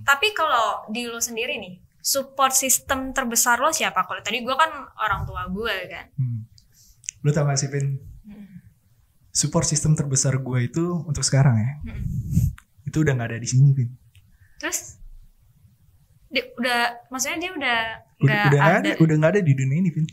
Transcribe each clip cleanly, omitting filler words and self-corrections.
Tapi kalau di lo sendiri nih, support system terbesar lo siapa? Kalau tadi gue kan orang tua gue kan. Lo tau gak sih Vin? Support system terbesar gue itu untuk sekarang ya. Itu udah gak ada di sini Vin. Terus? Maksudnya dia udah gak ada di dunia ini Vin.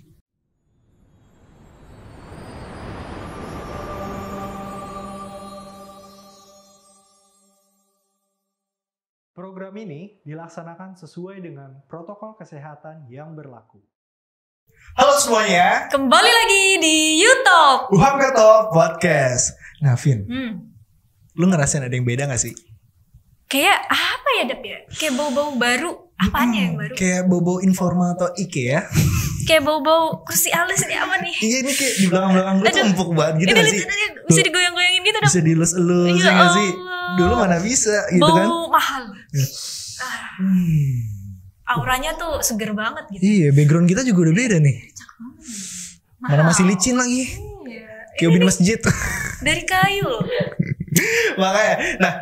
Program ini dilaksanakan sesuai dengan protokol kesehatan yang berlaku. Halo semuanya, kembali lagi di YouTube Uham Keto Podcast. Nah Vin, lu ngerasain ada yang beda gak sih? Kayak apa ya Dep ya? Kayak bau-bau baru. Apanya yang baru? Kayak bau-bau Informa atau IKEA. Kayak bau-bau kursi alis ini apa nih? Iya ini kayak di belakang-belakang gue tuh empuk banget gitu gak sih? Bisa digoyang-goyangin gitu dong. Bisa dilus-elus ya gak sih? Dulu mana bisa gitu bau kan? Bau mahal. Auranya tuh seger banget gitu. Iya, background kita juga udah beda nih. Mana masih licin lagi. Kayak ubin masjid. Dari kayu loh. Makanya, nah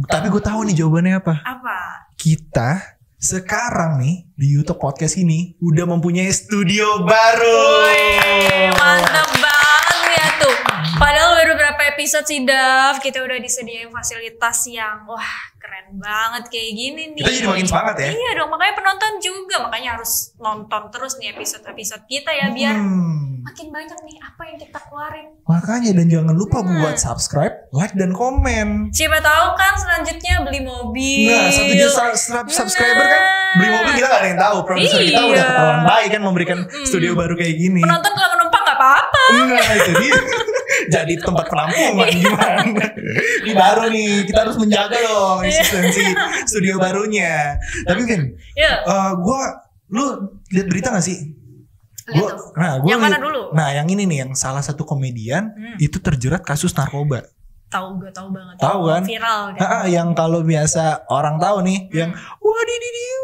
tapi gue tahu nih jawabannya apa. Apa? Kita sekarang nih di YouTube Podcast ini udah mempunyai studio baru. Wih, mantap banget ya tuh. Padahal baru berapa episode sih Dav, kita udah disediain fasilitas yang wah keren banget kayak gini nih. Kita jadi makin semangat ya. Iya dong, makanya penonton juga, makanya harus nonton terus nih episode-episode kita ya biar makin banyak nih apa yang kita keluarin. Makanya dan jangan lupa buat subscribe, like dan komen. Siapa tahu kan selanjutnya beli mobil. Nah, 1 juta subscriber kan beli mobil kita gak ada yang tahu. Produser kita udah ketahuan baik kan memberikan studio baru kayak gini. Penonton kalau menumpang gak apa-apa. Nah itu dia. Jadi tempat penampungan gimana. Ini baru nih, kita harus menjaga dong eksistensi studio barunya. Tapi Vin, lu lihat berita gak sih? Gua yang mana dulu? Nah yang ini nih, yang salah satu komedian itu terjerat kasus narkoba. Tahu banget. Tahu kan? Viral kan? Yang kalau biasa orang tahu nih, yang wadididiu,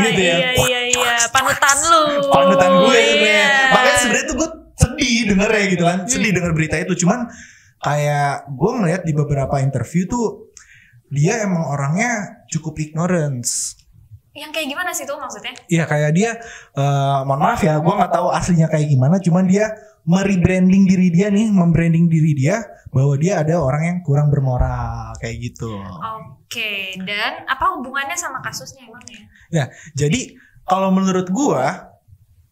gitu ya. Iya. Panutan lu. Panutan gue sebenarnya. Makanya sebenarnya tuh gue sedih dengernya gitu kan. Sedih denger berita itu. Cuman kayak gue ngeliat di beberapa interview tuh dia emang orangnya cukup ignorance. Yang kayak gimana sih tuh maksudnya? Iya kayak dia, mohon maaf ya, gue nggak tahu aslinya kayak gimana. Cuman dia membranding diri dia bahwa dia ada orang yang kurang bermoral kayak gitu. Oke, dan apa hubungannya sama kasusnya emangnya? Nah, jadi kalau menurut gue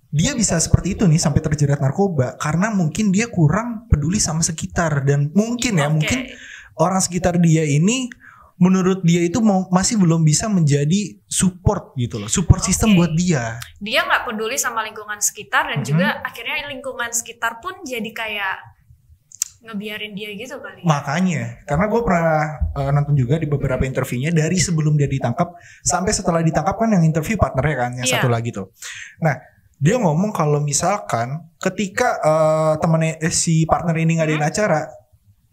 dia bisa seperti itu nih sampai terjerat narkoba karena mungkin dia kurang peduli sama sekitar dan mungkin orang sekitar dia ini menurut dia itu masih belum bisa menjadi support gitu loh, support system buat dia. Dia nggak peduli sama lingkungan sekitar dan juga akhirnya lingkungan sekitar pun jadi kayak ngebiarin dia gitu kali. Makanya, karena gue pernah nonton juga di beberapa interviewnya dari sebelum dia ditangkap sampai setelah ditangkap kan yang interview partnernya kan, yang satu lagi tuh. Nah, dia ngomong kalau misalkan ketika si partner ini ngadain acara,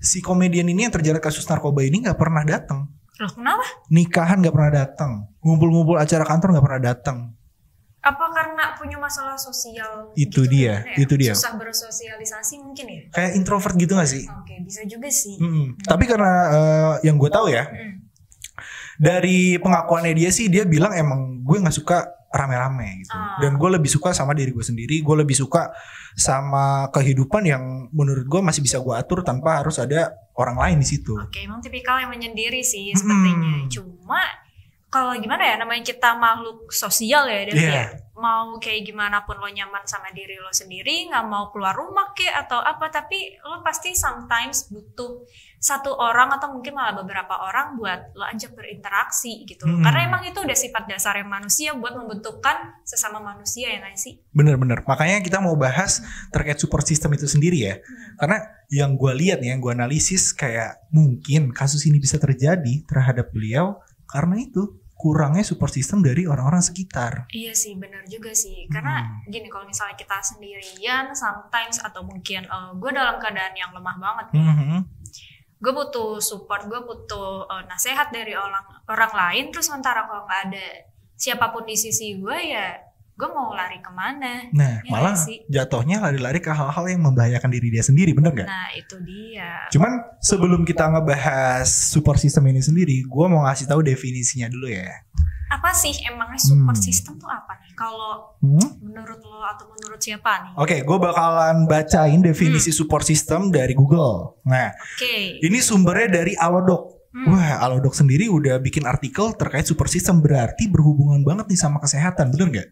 si komedian ini yang terjerat kasus narkoba ini nggak pernah datang. Loh kenapa? Nikahan nggak pernah datang, ngumpul-ngumpul acara kantor nggak pernah datang. Apa karena punya masalah sosial? Itu dia. Susah bersosialisasi mungkin ya? Kayak introvert gitu nggak sih? Oke, bisa juga sih. Tapi karena yang gue tahu ya, dari pengakuannya dia sih dia bilang emang gue nggak suka rame-rame gitu. Dan gue lebih suka sama diri gue sendiri. Gue lebih suka sama kehidupan yang menurut gue masih bisa gue atur tanpa harus ada orang lain di situ. Oke, emang tipikal yang menyendiri sih sepertinya. Cuma kalau gimana ya, namanya kita makhluk sosial ya, dan mau kayak gimana pun lo nyaman sama diri lo sendiri, nggak mau keluar rumah atau apa, tapi lo pasti sometimes butuh satu orang atau mungkin malah beberapa orang buat lo ajak berinteraksi gitu. Karena emang itu udah sifat dasarnya manusia buat membentukkan sesama manusia ya nggak sih? Bener-bener, makanya kita mau bahas terkait support system itu sendiri ya. Karena yang gue lihat nih, yang gue analisis kayak mungkin kasus ini bisa terjadi terhadap beliau karena itu kurangnya support system dari orang-orang sekitar. Iya sih, benar juga sih. Karena gini, kalau misalnya kita sendirian sometimes atau mungkin gue dalam keadaan yang lemah banget nih, gue butuh support, gue butuh nasihat dari orang lain. Terus sementara kalau nggak ada siapapun di sisi gue, ya gue mau lari kemana? Nah, ya malah jatuhnya lari-lari ke hal-hal yang membahayakan diri dia sendiri, bener gak? Nah, itu dia. Cuman sebelum kita ngebahas support system ini sendiri, gue mau ngasih tahu definisinya dulu ya. Apa sih emangnya support system tuh apa nih? Kalau menurut lo atau menurut siapa nih? Oke, gue bakalan bacain definisi support system dari Google. Nah, ini sumbernya dari Alodoc. Wah, Alodoc sendiri udah bikin artikel terkait support system, berarti berhubungan banget nih sama kesehatan, bener gak?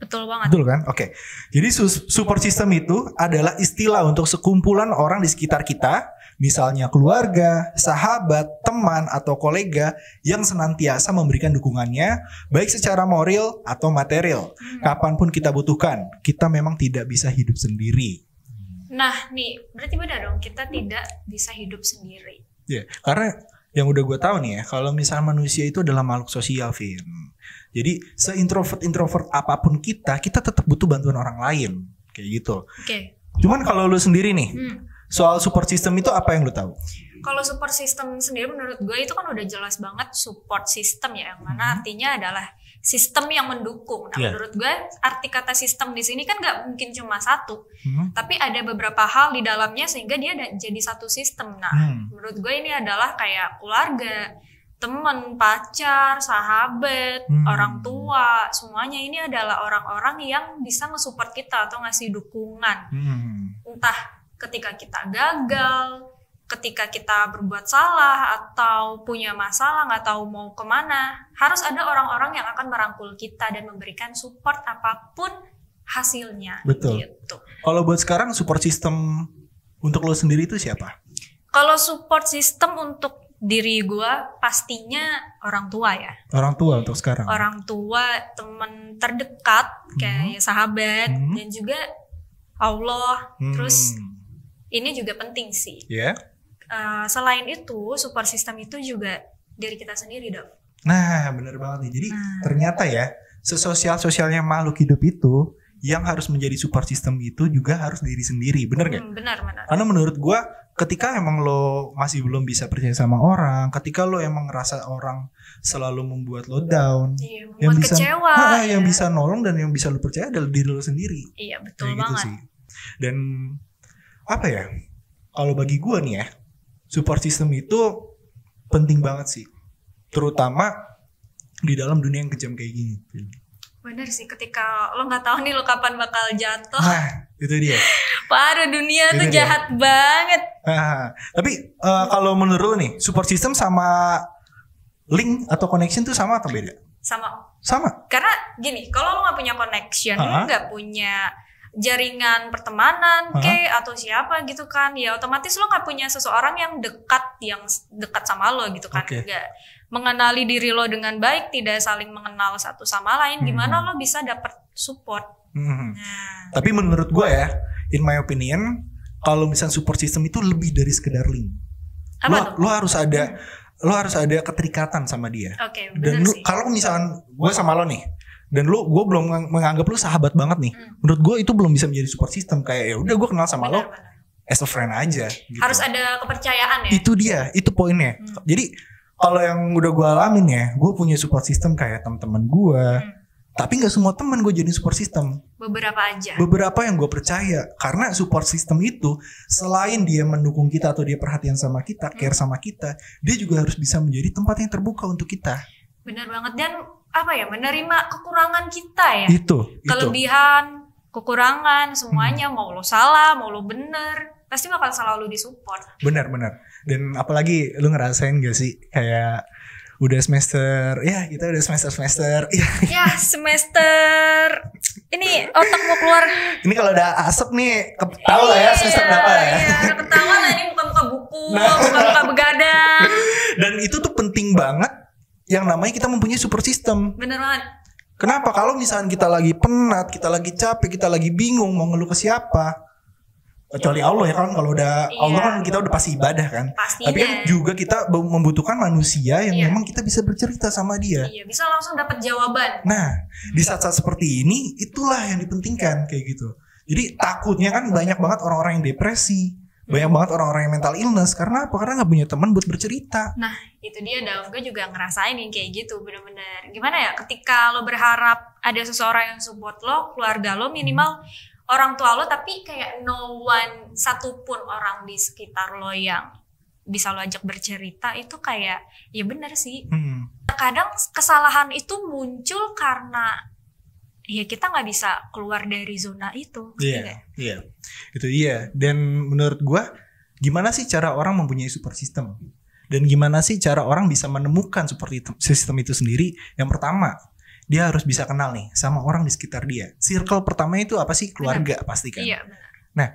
Betul banget. Betul kan? Oke. Jadi support system itu adalah istilah untuk sekumpulan orang di sekitar kita, misalnya keluarga, sahabat, teman, atau kolega yang senantiasa memberikan dukungannya, baik secara moral atau material. Kapanpun kita butuhkan, kita memang tidak bisa hidup sendiri. Nah, nih, berarti beda dong, kita tidak bisa hidup sendiri. Ya, karena yang udah gue tahu nih ya, kalau misalnya manusia itu adalah makhluk sosial, Vin. Jadi se-introvert apapun kita tetap butuh bantuan orang lain, kayak gitu. Cuman kalau lu sendiri nih, soal support system itu apa yang lu tahu? Kalau support system sendiri menurut gue itu kan udah jelas banget support system ya, yang mana artinya adalah sistem yang mendukung. Nah, menurut gue arti kata sistem di sini kan nggak mungkin cuma satu, tapi ada beberapa hal di dalamnya sehingga dia jadi satu sistem. Nah, menurut gue ini adalah kayak keluarga, teman, pacar, sahabat, orang tua, semuanya ini adalah orang-orang yang bisa nge-support kita atau ngasih dukungan. Entah ketika kita gagal, ketika kita berbuat salah atau punya masalah nggak tahu mau kemana, harus ada orang-orang yang akan merangkul kita dan memberikan support apapun hasilnya. Betul. Gitu. Kalau buat sekarang support system untuk lo sendiri itu siapa? Kalau support system untuk diri gue pastinya orang tua ya. Orang tua untuk sekarang. Orang tua, teman terdekat kayak sahabat dan juga Allah. Terus ini juga penting sih. Selain itu support system itu juga diri kita sendiri dong. Nah, benar banget nih. Jadi ternyata ya sesosial-sosialnya makhluk hidup itu yang harus menjadi support system itu juga harus diri sendiri, bener gak? Benar. Karena menurut gue ketika emang lo masih belum bisa percaya sama orang, ketika lo emang ngerasa orang selalu membuat lo down, yang bisa kecewa, yang bisa nolong dan yang bisa lo percaya adalah diri lo sendiri. Iya, betul gitu banget. Sih. Dan apa ya? Kalau bagi gue nih ya, support system itu penting banget sih, terutama di dalam dunia yang kejam kayak gini. Bener sih, ketika lo nggak tahu nih lo kapan bakal jatuh. Nah, itu dia. Parah, dunia itu tuh jahat banget. Tapi kalau menurut lo nih, support system sama link atau connection tuh sama atau beda? Sama. Karena gini, kalau lo nggak punya connection, nggak punya jaringan pertemanan atau siapa gitu kan, ya otomatis lo nggak punya seseorang yang dekat sama lo gitu kan, nggak mengenali diri lo dengan baik, tidak saling mengenal satu sama lain, gimana lo bisa dapet support? Tapi menurut gue ya, in my opinion, kalau misalnya support system itu lebih dari sekedar link. Lo harus ada keterikatan sama dia. Dan kalau misalnya gue sama lo nih, dan gue belum menganggap lo sahabat banget nih, menurut gue itu belum bisa menjadi support system. Kayak ya udah gue kenal sama lo as a friend aja. Gitu. Harus ada kepercayaan ya. Itu dia, itu poinnya. Jadi kalau yang udah gue alamin ya, gue punya support system kayak teman-teman gue. Tapi nggak semua teman gue jadi support system. Beberapa aja. Beberapa yang gue percaya, karena support system itu selain dia mendukung kita atau dia perhatian sama kita, care sama kita, dia juga harus bisa menjadi tempat yang terbuka untuk kita. Benar banget, dan menerima kekurangan kita ya. Itu. Kelebihan, kekurangan, semuanya mau lo salah, mau lo bener, pasti bakal selalu disupport. Benar. Dan apalagi lu ngerasain gak sih kayak udah semester, ya kita udah semester. Ya semester, ini otak mau keluar. Ini kalau udah asap nih, tahu lah ya semester berapa ya. Iya, ketahuan lah ini muka-muka buku, muka-muka begadang. Dan itu tuh penting banget, yang namanya kita mempunyai support system. Bener banget. Kenapa? Kalau misalnya kita lagi penat, kita lagi capek, kita lagi bingung mau ngeluh ke siapa, kecuali Allah ya kan, kalau udah Allah kan kita udah pasti ibadah kan. Pastinya. Tapi kan juga kita membutuhkan manusia yang memang kita bisa bercerita sama dia. Iya, bisa langsung dapat jawaban. Nah, di saat-saat seperti ini itulah yang dipentingkan kayak gitu. Jadi takutnya kan banyak banget orang-orang yang depresi, banyak banget orang-orang yang mental illness. Karena apa? Karena nggak punya teman buat bercerita. Nah, itu dia, gue juga ngerasain yang kayak gitu, bener-bener. Gimana ya? Ketika lo berharap ada seseorang yang support lo, keluarga lo, minimal orang tua lo, tapi kayak no one satupun orang di sekitar lo yang bisa lo ajak bercerita, itu kayak ya benar sih. Kadang kesalahan itu muncul karena ya kita nggak bisa keluar dari zona itu. Iya. Itu iya. Dan menurut gue, gimana sih cara orang mempunyai support system? Dan gimana sih cara orang bisa menemukan support system itu sendiri? Yang pertama, dia harus bisa kenal nih sama orang di sekitar dia. Circle pertama itu apa sih? Keluarga pasti kan. Iya, benar. Nah,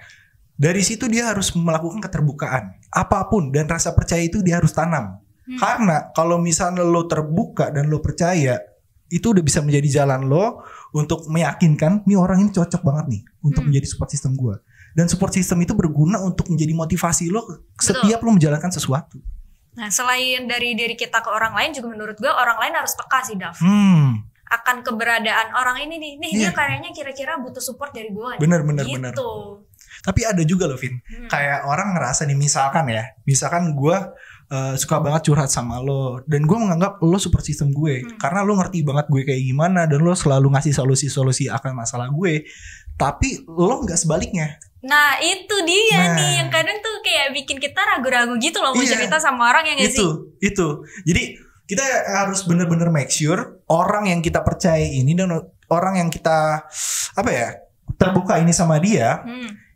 dari situ dia harus melakukan keterbukaan. Apapun, dan rasa percaya itu dia harus tanam. Karena kalau misalnya lo terbuka dan lo percaya, itu udah bisa menjadi jalan lo untuk meyakinkan nih orang ini cocok banget nih untuk menjadi support system gue. Dan support system itu berguna untuk menjadi motivasi lo setiap lo menjalankan sesuatu. Nah, selain dari diri kita ke orang lain, juga menurut gue orang lain harus peka sih, Dav. Akan keberadaan orang ini nih dia kayaknya kira-kira butuh support dari gue. Bener. Gitu. Tapi ada juga loh, Vin. Kayak orang ngerasa nih, misalkan gue suka banget curhat sama lo, dan gue menganggap lo support system gue karena lo ngerti banget gue kayak gimana, dan lo selalu ngasih solusi-solusi akan masalah gue. Tapi lo nggak sebaliknya. Nah itu dia nih yang kadang tuh kayak bikin kita ragu-ragu gitu loh mau cerita sama orang yang nggak sih. Itu jadi kita harus bener-bener make sure orang yang kita percaya ini dan orang yang kita terbuka ini sama dia,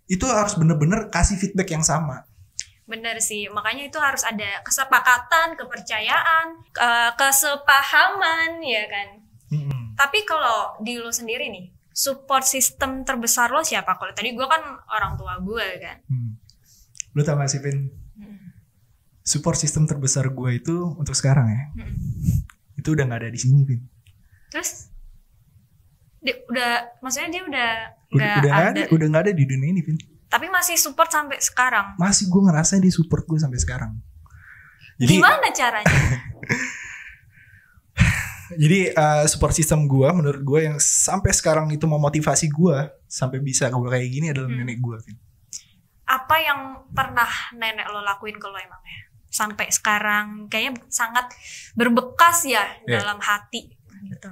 itu harus bener-bener kasih feedback yang sama. Bener sih, makanya itu harus ada kesepakatan, kepercayaan, kesepahaman, ya kan. Tapi kalau di lo sendiri nih, support system terbesar lo siapa? Kalau tadi gue kan orang tua gue kan. Lo tau gak sih, Vin? Support system terbesar gue itu untuk sekarang ya, itu udah gak ada di sini, Vin. Terus? Maksudnya dia udah gak ada di dunia ini, Vin. Tapi masih support sampai sekarang. Masih, gue ngerasain dia support gue sampai sekarang. Jadi, gimana caranya? Jadi support system gue, menurut gue yang sampai sekarang itu memotivasi gue sampai bisa gue kayak gini adalah nenek gue. Apa yang pernah nenek lo lakuin ke lo emangnya? Sampai sekarang kayaknya sangat berbekas ya dalam hati. Gitu.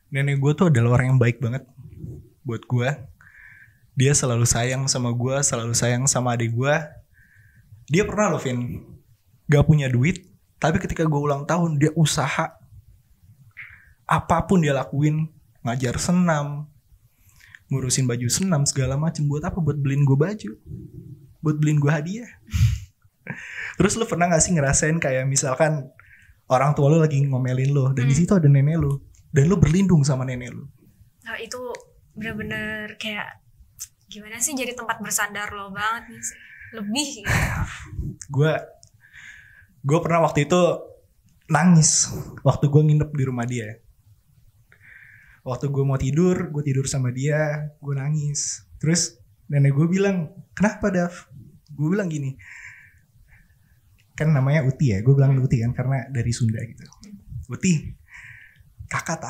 Nenek gue tuh adalah orang yang baik banget buat gue. Dia selalu sayang sama gue, selalu sayang sama adik gue. Dia pernah loh, Vin, gak punya duit, tapi ketika gue ulang tahun, dia usaha. Apapun dia lakuin, ngajar senam, ngurusin baju senam, segala macem. Buat apa? Buat beliin gue baju, buat beliin gue hadiah. Terus lo pernah gak sih ngerasain kayak misalkan orang tua lo lagi ngomelin lo, dan di situ ada nenek lo, dan lo berlindung sama nenek lo. Nah, itu bener-bener kayak gimana sih, jadi tempat bersandar lo banget nih, lebih gitu. Gue pernah waktu itu nangis waktu gue nginep di rumah dia. Waktu gue mau tidur, gue tidur sama dia, gue nangis. Terus nenek gue bilang, kenapa, Dav? Gue bilang gini, kan namanya Uti ya, gue bilang Uti kan karena dari Sunda gitu. Uti, kakak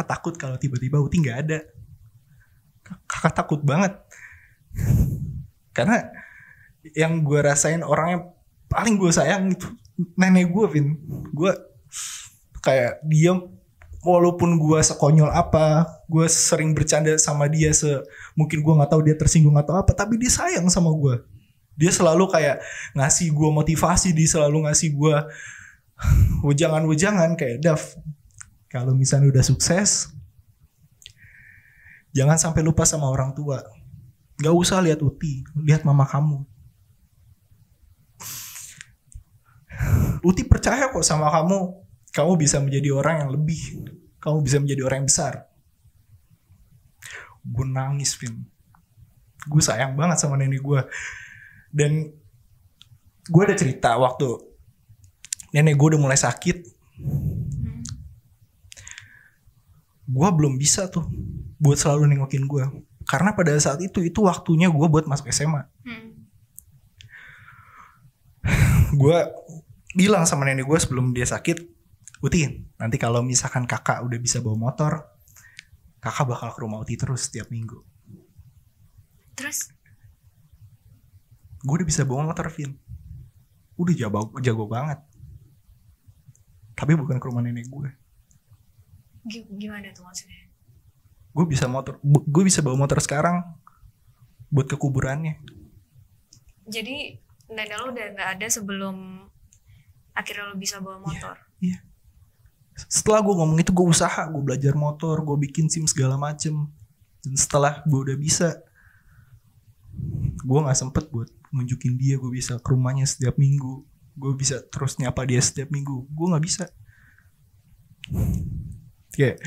takut kalau tiba-tiba Uti nggak ada. Kakak takut banget. Karena yang gue rasain orang yang paling gue sayang itu nenek gue, Vin. Gue kayak dia, walaupun gue sekonyol apa, gue sering bercanda sama dia, mungkin gue nggak tahu dia tersinggung atau apa, tapi dia sayang sama gue. Dia selalu kayak ngasih gue motivasi, dia selalu ngasih gue wejangan kayak, Dav, kalau misalnya udah sukses, jangan sampai lupa sama orang tua. Gak usah lihat Uti, lihat mama kamu. Uti percaya kok sama kamu. Kamu bisa menjadi orang yang lebih. Kamu bisa menjadi orang yang besar. Gue nangis, Vin. Gue sayang banget sama nenek gue. Dan gue ada cerita waktu nenek gue udah mulai sakit. Gue belum bisa tuh buat selalu nengokin gue, karena pada saat itu waktunya gue buat masuk SMA. Gue bilang sama nenek gue sebelum dia sakit, Uti, nanti kalau misalkan kakak udah bisa bawa motor, kakak bakal ke rumah Uti terus setiap minggu. Terus? Gue udah bisa bawa motor, Vin. Udah jago banget. Tapi bukan ke rumah nenek gue. Gimana tuh maksudnya? Gue bisa bawa motor sekarang buat ke kuburannya. Jadi nenek lo udah nggak ada sebelum akhirnya lo bisa bawa motor. Iya. Setelah gue ngomong itu, gue usaha, gue belajar motor, gue bikin SIM segala macem. Dan setelah gue udah bisa, gue nggak sempet buat nunjukin dia gue bisa ke rumahnya setiap minggu, gue bisa terus nyapa dia setiap minggu. Gue nggak bisa. Kayak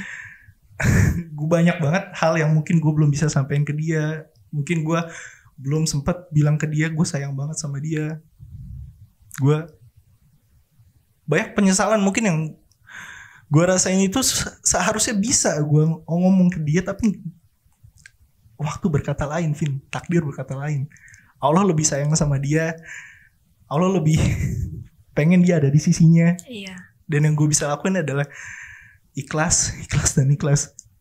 gue banyak banget hal yang mungkin gue belum bisa sampein ke dia. Mungkin gue belum sempet bilang ke dia gue sayang banget sama dia. Gue banyak penyesalan mungkin yang gue rasain itu seharusnya bisa gue ngomong ke dia, tapi waktu berkata lain, Vin. Takdir berkata lain. Allah lebih sayang sama dia. Allah lebih pengen dia ada di sisinya. Iya. Dan yang gue bisa lakuin adalah ikhlas.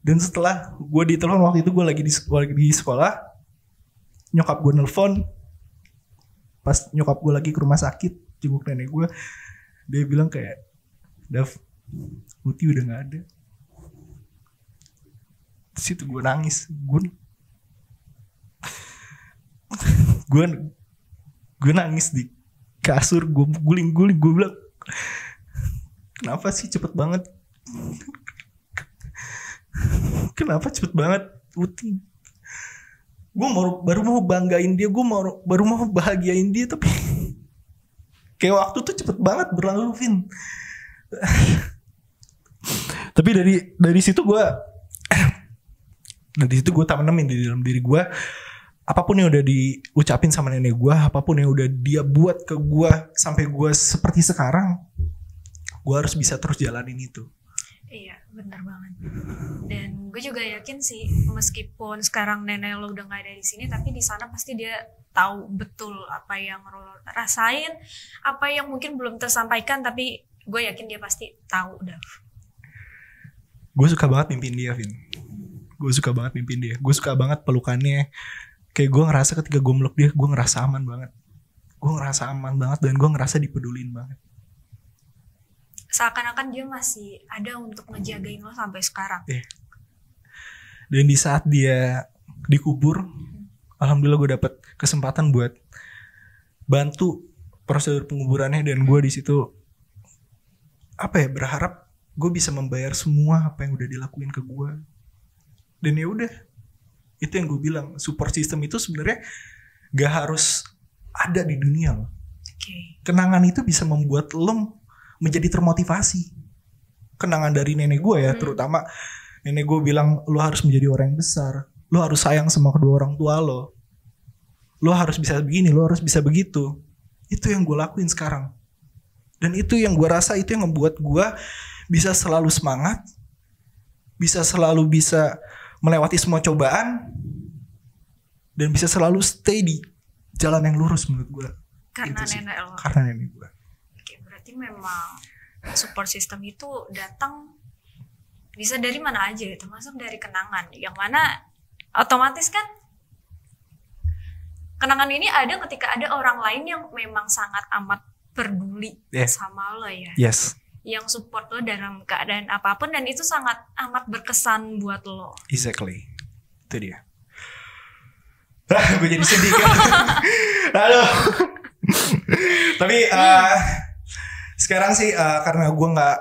Dan setelah gue ditelepon waktu itu, gue lagi di sekolah, nyokap gue nelfon. Pas nyokap gue lagi ke rumah sakit jenguk nenek gue, dia bilang kayak, Dav, Uti udah gak ada. Terus itu gue nangis. Gue nangis di kasur, gue guling-guling, gue bilang, kenapa sih cepet banget? Kenapa cepet banget Uti? Gue baru mau banggain dia, gue baru mau bahagiain dia, tapi kayak waktu tuh cepet banget berlalu, Vin. Tapi dari situ gue tanemin di dalam diri gue, apapun yang udah diucapin sama nenek gue, apapun yang udah dia buat ke gue sampai gue seperti sekarang, gue harus bisa terus jalanin itu. Iya, benar banget. Dan gue juga yakin sih, meskipun sekarang nenek lo udah gak ada di sini, tapi di sana pasti dia tahu betul apa yang lo rasain, apa yang mungkin belum tersampaikan, tapi gue yakin dia pasti tahu, Dav. Gue suka banget mimpin dia, Vin. Gue suka banget pelukannya. Kayak gue ngerasa ketika gue meluk dia, gue ngerasa aman banget. Dan gue ngerasa dipedulin banget. Seakan-akan dia masih ada untuk ngejagain lo sampai sekarang. Yeah. Dan di saat dia dikubur, alhamdulillah gue dapet kesempatan buat bantu prosedur penguburannya. Dan gue di situ berharap gue bisa membayar semua apa yang udah dilakuin ke gue. Dan ya udah, itu yang gue bilang, support system itu sebenarnya gak harus ada di dunia lo. Okay. Kenangan itu bisa membuat lo menjadi termotivasi. Kenangan dari nenek gue ya, terutama nenek gue bilang, lo harus menjadi orang yang besar, lo harus sayang sama kedua orang tua lo harus bisa begini, lo harus bisa begitu. Itu yang gue lakuin sekarang. Dan itu yang gue rasa, itu yang membuat gue bisa selalu semangat, bisa melewati semua cobaan, dan bisa selalu stay di jalan yang lurus menurut gue. Karena nenek lo. Karena nenek gue. Oke, berarti memang support system itu datang bisa dari mana aja, termasuk dari kenangan, yang mana otomatis kan kenangan ini ada ketika ada orang lain yang memang sangat amat peduli sama lo ya. Yes. Yang support lo dalam keadaan apapun, dan itu sangat amat berkesan buat lo. Exactly. Itu dia. Gue jadi sedih kan. Aduh. Tapi sekarang sih karena gue gak,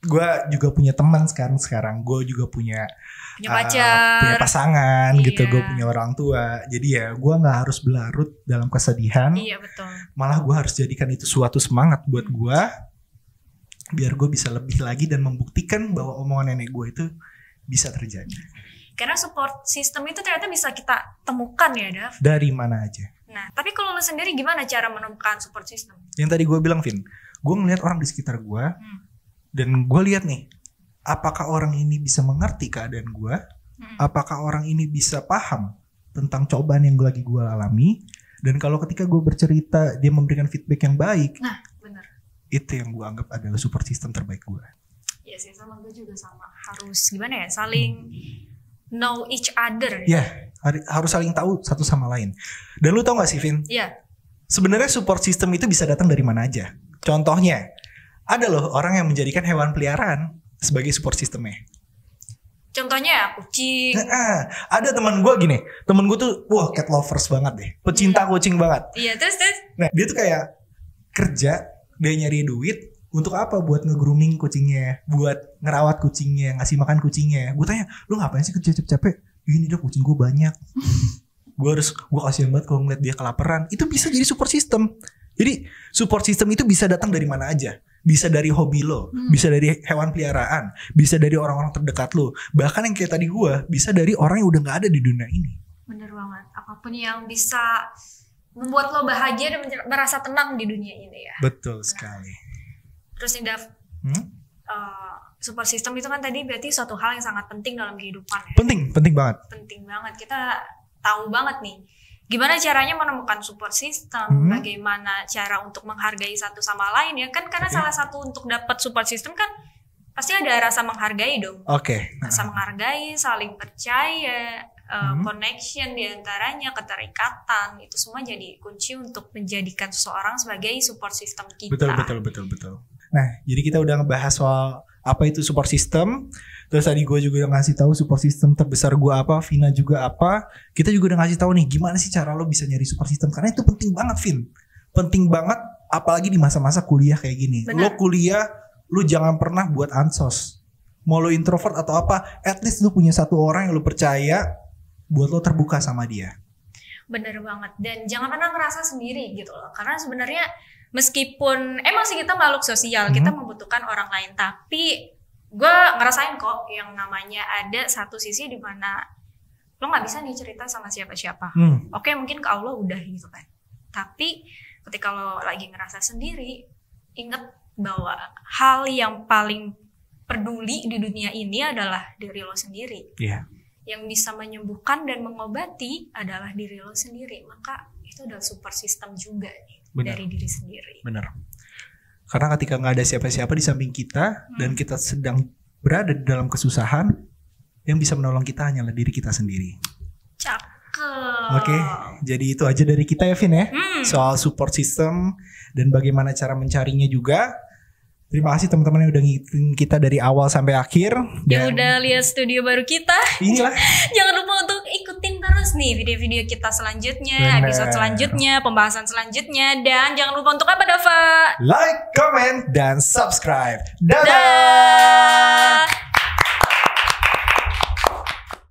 gue juga punya teman sekarang. Gue juga punya pacar, punya pasangan gitu. Gue punya orang tua. Jadi ya gue gak harus berlarut dalam kesedihan. Iya, betul. Malah gue harus jadikan itu suatu semangat buat gue, biar gue bisa lebih lagi dan membuktikan bahwa omongan nenek gue itu bisa terjadi. Karena support system itu ternyata bisa kita temukan ya, Dav. Dari mana aja. Nah, tapi kalau lo sendiri gimana cara menemukan support system? Yang tadi gue bilang, Vin, gue ngeliat orang di sekitar gue, dan gue lihat nih, apakah orang ini bisa mengerti keadaan gue, apakah orang ini bisa paham tentang cobaan yang lagi gue alami, dan kalau ketika gue bercerita dia memberikan feedback yang baik. Nah, benar. Itu yang gue anggap adalah support system terbaik gue. Iya sih, sama gue juga sama. Harus gimana ya, saling know each other. Ya, harus saling tahu satu sama lain. Dan lu tau gak sih, Vin? Iya. Sebenarnya support system itu bisa datang dari mana aja. Contohnya, ada loh orang yang menjadikan hewan peliharaan sebagai support systemnya. Contohnya ya kucing. Ada teman gue gini, temen gue tuh wah cat lovers banget deh, pecinta kucing banget. Iya terus. Nah dia tuh kayak kerja, dia nyari duit untuk apa? Buat nge-grooming kucingnya, buat ngerawat kucingnya, ngasih makan kucingnya. Gue tanya, lu ngapain sih kerja capek-capek? Ini dong kucing gue banyak. Gue kasihan banget kalau ngeliat dia kelaparan. Itu bisa jadi support system. Jadi support system itu bisa datang dari mana aja. Bisa dari hobi lo, bisa dari hewan peliharaan, bisa dari orang-orang terdekat lo. Bahkan yang kayak tadi gue, bisa dari orang yang udah gak ada di dunia ini. Bener banget. Apapun yang bisa membuat lo bahagia dan merasa tenang di dunia ini ya. Betul sekali. Terus nih Dav, support system itu kan tadi berarti suatu hal yang sangat penting dalam kehidupan ya. Penting banget. Penting banget. Kita tahu banget nih gimana caranya menemukan support system, bagaimana cara untuk menghargai satu sama lain ya kan, karena salah satu untuk dapat support system kan pasti ada rasa menghargai dong. Rasa menghargai, saling percaya, connection diantaranya, keterikatan, itu semua jadi kunci untuk menjadikan seseorang sebagai support system kita. Betul. Nah, jadi kita udah ngebahas soal apa itu support system. Terus tadi gue juga udah ngasih tahu support system terbesar gue apa, Vina juga apa. Kita juga udah ngasih tahu nih gimana sih cara lo bisa nyari support system, karena itu penting banget, Vin. Penting banget, apalagi di masa-masa kuliah kayak gini. Bener. Lo kuliah, lo jangan pernah buat ansos. Mau lo introvert atau apa, at least lo punya satu orang yang lo percaya buat lo terbuka sama dia. Bener banget. Dan jangan pernah ngerasa sendiri gitu loh. Karena sebenarnya meskipun emang sih kita makhluk sosial, kita membutuhkan orang lain, tapi gue ngerasain kok yang namanya ada satu sisi di mana lo nggak bisa nih cerita sama siapa-siapa. Oke, mungkin ke Allah udah gitu kan. Tapi ketika lo lagi ngerasa sendiri, inget bahwa hal yang paling peduli di dunia ini adalah diri lo sendiri. Yang bisa menyembuhkan dan mengobati adalah diri lo sendiri. Maka itu adalah support system juga nih. Dari diri sendiri. Benar. Karena ketika nggak ada siapa-siapa di samping kita dan kita sedang berada di dalam kesusahan, yang bisa menolong kita hanyalah diri kita sendiri. Cakep. Oke, jadi itu aja dari kita ya, Vin ya. Soal support system dan bagaimana cara mencarinya juga. Terima kasih teman-teman yang udah ngikutin kita dari awal sampai akhir. Yang udah lihat studio baru kita. Inilah. Jangan lupa untuk ikutin terus nih video-video kita selanjutnya, episode selanjutnya, pembahasan selanjutnya. Dan jangan lupa untuk apa, Dava? Like, comment, dan subscribe. Dadah!